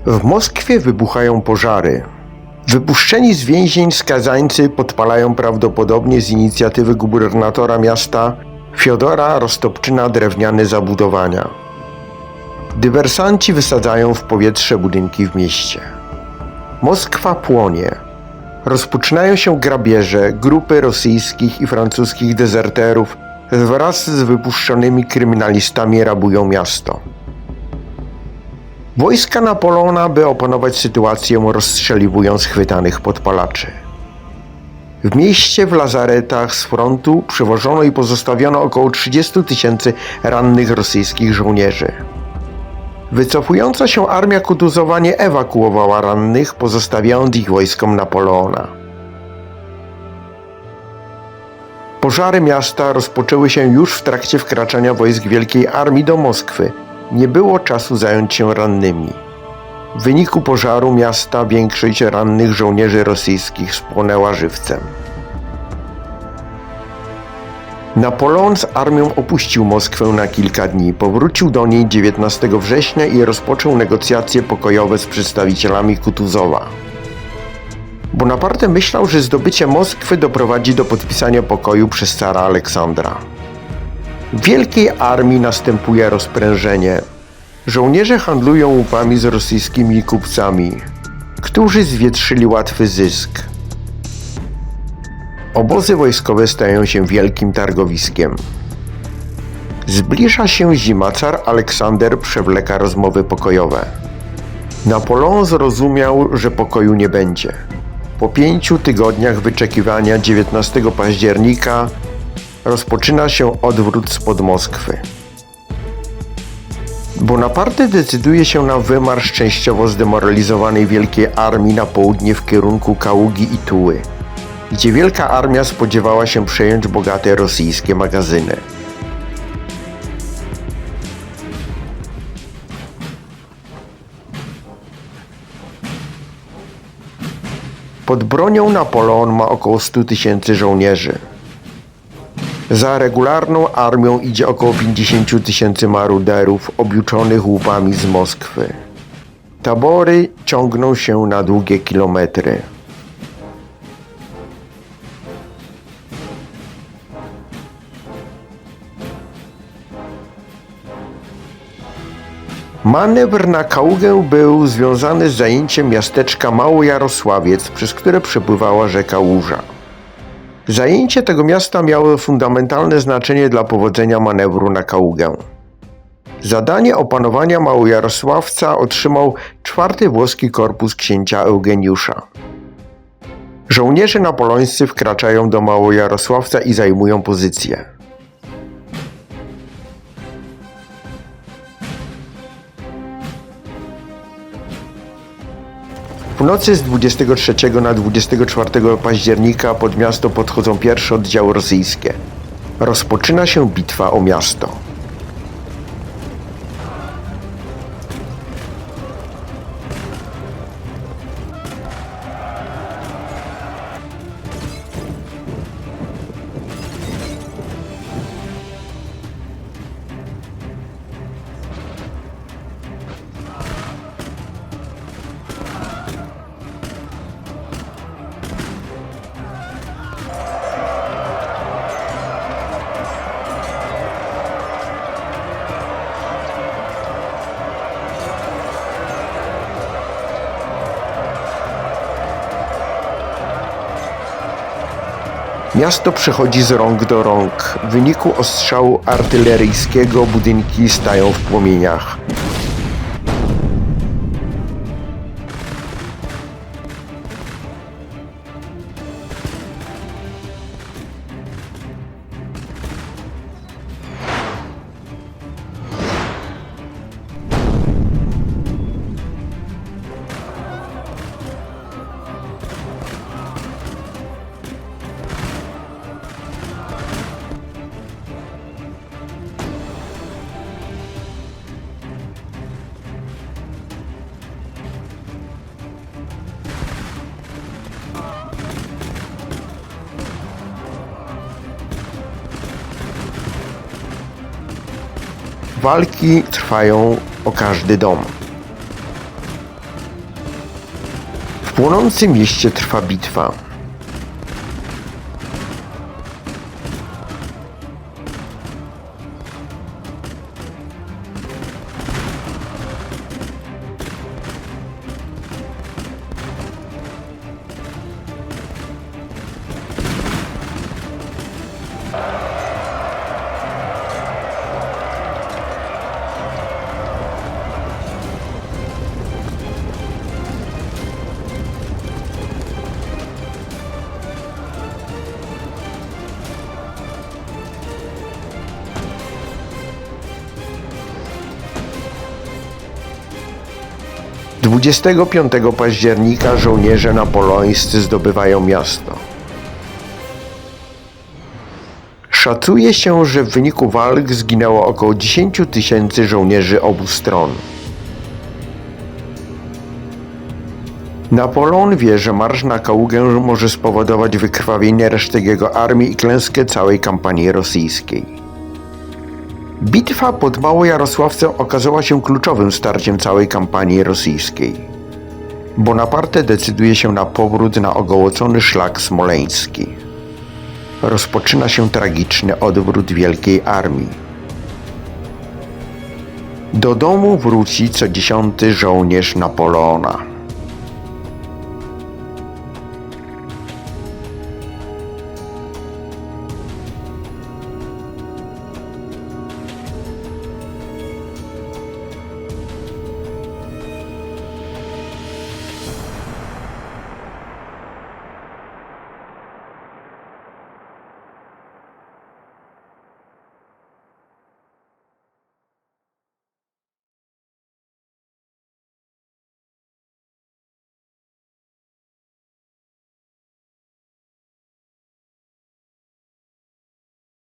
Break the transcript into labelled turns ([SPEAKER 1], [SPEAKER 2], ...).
[SPEAKER 1] W Moskwie wybuchają pożary. Wypuszczeni z więzień skazańcy podpalają prawdopodobnie z inicjatywy gubernatora miasta Fiodora Rostopczyna drewniane zabudowania. Dywersanci wysadzają w powietrze budynki w mieście. Moskwa płonie. Rozpoczynają się grabieże, grupy rosyjskich i francuskich dezerterów wraz z wypuszczonymi kryminalistami rabują miasto. Wojska Napoleona, by opanować sytuację, rozstrzeliwują schwytanych podpalaczy. W mieście w lazaretach z frontu przywożono i pozostawiono około 30 000 rannych rosyjskich żołnierzy. Wycofująca się armia Kutuzowa nie ewakuowała rannych, pozostawiając ich wojskom Napoleona. Pożary miasta rozpoczęły się już w trakcie wkraczania wojsk Wielkiej Armii do Moskwy. Nie było czasu zająć się rannymi. W wyniku pożaru miasta większość rannych żołnierzy rosyjskich spłonęła żywcem. Napoleon z armią opuścił Moskwę na kilka dni. Powrócił do niej 19 września i rozpoczął negocjacje pokojowe z przedstawicielami Kutuzowa. Bonaparte myślał, że zdobycie Moskwy doprowadzi do podpisania pokoju przez cara Aleksandra. W Wielkiej Armii następuje rozprężenie. Żołnierze handlują łupami z rosyjskimi kupcami, którzy zwietrzyli łatwy zysk. Obozy wojskowe stają się wielkim targowiskiem. Zbliża się zima, car Aleksander przewleka rozmowy pokojowe. Napoleon zrozumiał, że pokoju nie będzie. Po 5 tygodniach wyczekiwania 19 października rozpoczyna się odwrót spod Moskwy. Bonaparte decyduje się na wymarsz częściowo zdemoralizowanej Wielkiej Armii na południe w kierunku Kaługi i Tuły, gdzie Wielka Armia spodziewała się przejąć bogate rosyjskie magazyny. Pod bronią Napoleon ma około 100 000 żołnierzy. Za regularną armią idzie około 50 000 maruderów objuczonych łupami z Moskwy. Tabory ciągną się na długie kilometry. Manewr na Kaługę był związany z zajęciem miasteczka Małojarosławiec, przez które przepływała rzeka Łuża. Zajęcie tego miasta miało fundamentalne znaczenie dla powodzenia manewru na Kaługę. Zadanie opanowania Małojarosławca otrzymał 4. włoski korpus księcia Eugeniusza. Żołnierze napoleońscy wkraczają do Małojarosławca i zajmują pozycję. W nocy z 23 na 24 października pod miasto podchodzą pierwsze oddziały rosyjskie. Rozpoczyna się bitwa o miasto. Miasto przechodzi z rąk do rąk. W wyniku ostrzału artyleryjskiego budynki stają w płomieniach. Walki trwają o każdy dom. płonącym mieście trwa bitwa. Dwudziestego 25 października żołnierze napoleońscy zdobywają miasto. Szacuje się, że w wyniku walk zginęło około 10 000 żołnierzy obu stron. Napoleon wie, że marsz na Kaługę może spowodować wykrwawienie resztek jego armii i klęskę całej kampanii rosyjskiej. Bitwa pod Małojarosławcem okazała się kluczowym starciem całej kampanii rosyjskiej. Bonaparte decyduje się na powrót na ogołocony szlak smoleński. Rozpoczyna się tragiczny odwrót wielkiej armii. Do domu wróci co 10. żołnierz Napoleona.